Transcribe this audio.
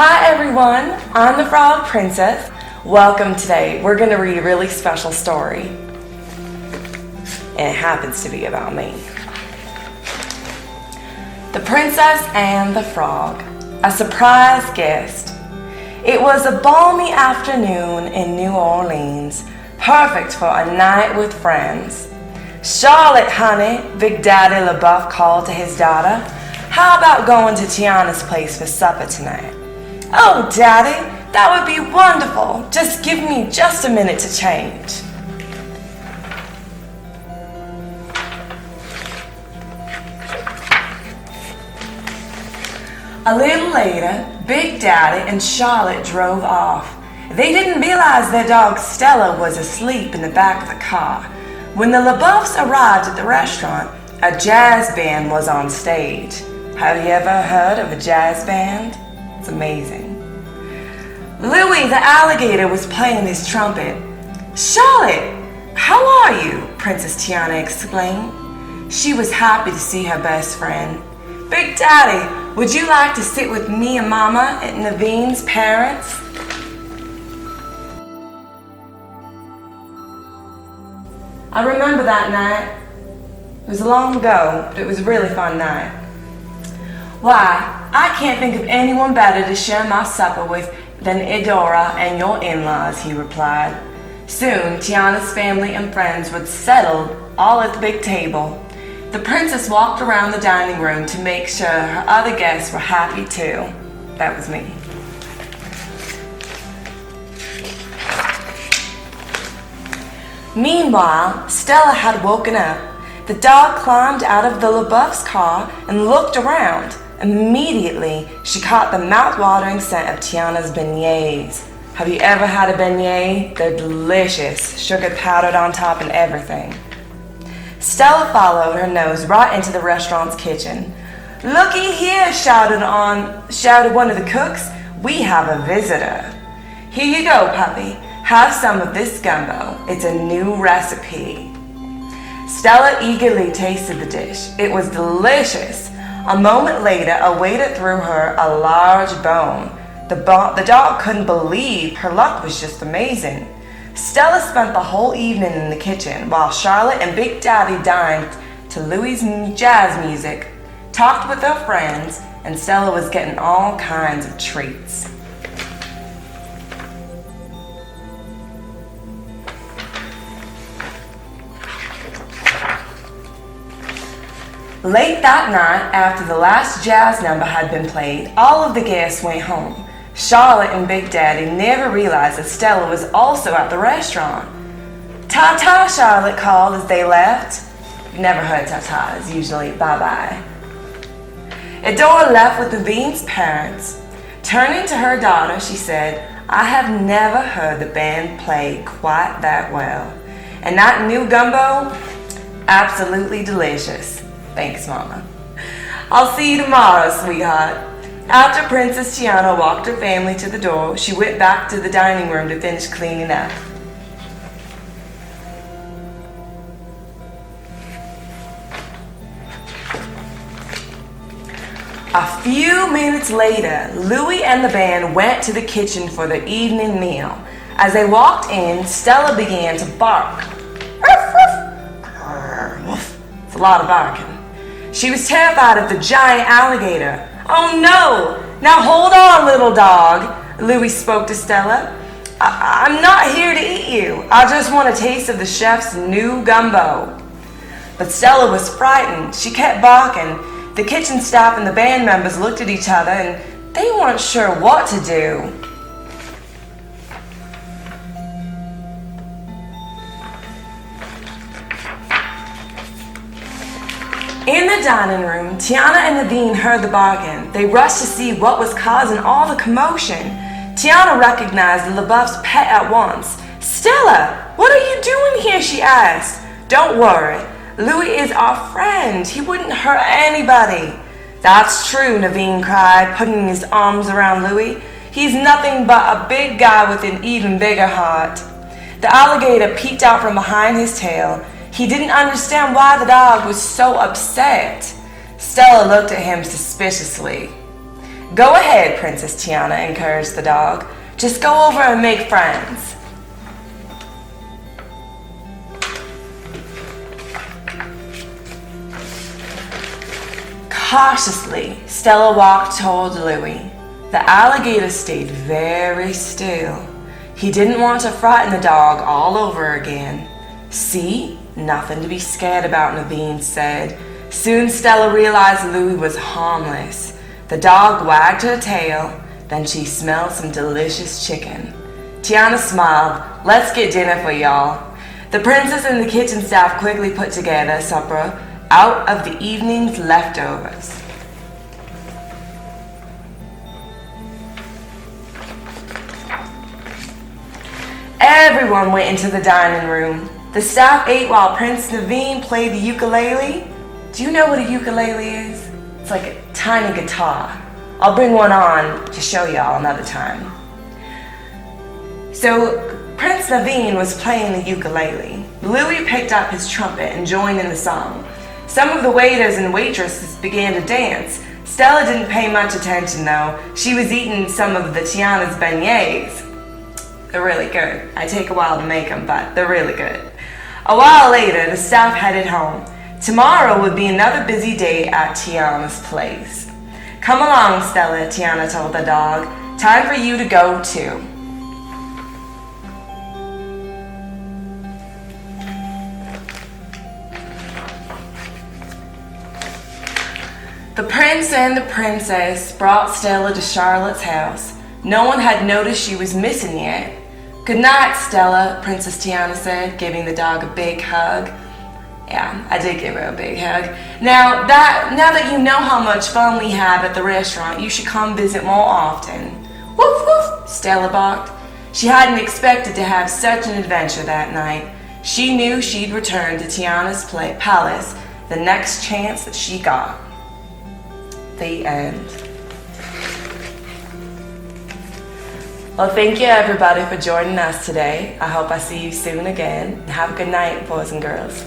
Hi everyone, I'm the Frog Princess. Welcome today. We're going to read a really special story. And it happens to be about me. The Princess and the Frog, a surprise guest. It was a balmy afternoon in New Orleans, perfect for a night with friends. Charlotte, honey, Big Daddy LaBeouf called to his daughter. How about going to Tiana's place for supper tonight? Oh, Daddy, that would be wonderful. Just give me just a minute to change. A little later, Big Daddy and Charlotte drove off. They didn't realize their dog Stella was asleep in the back of the car. When the LaBeoufs arrived at the restaurant, a jazz band was on stage. Have you ever heard of a jazz band? It's amazing. Louie the alligator was playing his trumpet. Charlotte, how are you? Princess Tiana exclaimed. She was happy to see her best friend. Big Daddy, would you like to sit with me and Mama and Naveen's parents? I remember that night. It was long ago, but it was a really fun night. Why, I can't think of anyone better to share my supper with than Edora and your in-laws, he replied. Soon, Tiana's family and friends would settle all at the big table. The princess walked around the dining room to make sure her other guests were happy too. That was me. Meanwhile, Stella had woken up. The dog climbed out of the LaBeouf's car and looked around. Immediately, she caught the mouth-watering scent of Tiana's beignets. Have you ever had a beignet? They're delicious, sugar powdered on top and everything. Stella followed her nose right into the restaurant's kitchen. Looky here, shouted one of the cooks. We have a visitor. Here you go, puppy. Have some of this gumbo. It's a new recipe. Stella eagerly tasted the dish. It was delicious. A moment later, a waiter threw her a large bone. The dog couldn't believe her luck was just amazing. Stella spent the whole evening in the kitchen while Charlotte and Big Daddy dined to Louie's jazz music, talked with their friends, and Stella was getting all kinds of treats. Late that night, after the last jazz number had been played, all of the guests went home. Charlotte and Big Daddy never realized that Stella was also at the restaurant. Ta-ta, Charlotte called as they left. Never heard ta-ta, it's usually bye-bye. Edora left with Naveen's parents. Turning to her daughter, she said, I have never heard the band play quite that well. And that new gumbo, absolutely delicious. Thanks, Mama. I'll see you tomorrow, sweetheart. After Princess Tiana walked her family to the door, she went back to the dining room to finish cleaning up. A few minutes later, Louie and the band went to the kitchen for their evening meal. As they walked in, Stella began to bark. Ruff, ruff. Woof. It's a lot of barking. She was terrified of the giant alligator. Oh no! Now hold on, little dog, Louie spoke to Stella. I'm not here to eat you. I just want a taste of the chef's new gumbo. But Stella was frightened. She kept barking. The kitchen staff and the band members looked at each other and they weren't sure what to do. In the dining room, Tiana and Naveen heard the bargain. They rushed to see what was causing all the commotion. Tiana recognized the LaBeouf's pet at once. Stella, what are you doing here? She asked. Don't worry. Louie is our friend. He wouldn't hurt anybody. That's true, Naveen cried, putting his arms around Louie. He's nothing but a big guy with an even bigger heart. The alligator peeked out from behind his tail. He didn't understand why the dog was so upset. Stella looked at him suspiciously. "Go ahead, Princess Tiana," encouraged the dog. "Just go over and make friends." Cautiously, Stella walked toward Louie. The alligator stayed very still. He didn't want to frighten the dog all over again. "See? Nothing to be scared about," Naveen said. Soon Stella realized Louie was harmless. The dog wagged her tail, then she smelled some delicious chicken. Tiana smiled. "Let's get dinner for y'all." The princess and the kitchen staff quickly put together supper out of the evening's leftovers. Everyone went into the dining room. The staff ate while Prince Naveen played the ukulele. Do you know what a ukulele is? It's like a tiny guitar. I'll bring one on to show y'all another time. So Prince Naveen was playing the ukulele. Louie picked up his trumpet and joined in the song. Some of the waiters and waitresses began to dance. Stella didn't pay much attention though. She was eating some of the Tiana's beignets. They're really good. I take a while to make them, but they're really good. A while later, the staff headed home. Tomorrow would be another busy day at Tiana's place. "Come along, Stella," Tiana told the dog. "Time for you to go too." The prince and the princess brought Stella to Charlotte's house. No one had noticed she was missing yet. "Good night, Stella," Princess Tiana said, giving the dog a big hug. Yeah, I did give her a big hug. Now that you know how much fun we have at the restaurant, you should come visit more often." "Woof woof," Stella barked. She hadn't expected to have such an adventure that night. She knew she'd return to Tiana's palace the next chance that she got. The end. Well, thank you everybody for joining us today. I hope I see you soon again. Have a good night, boys and girls.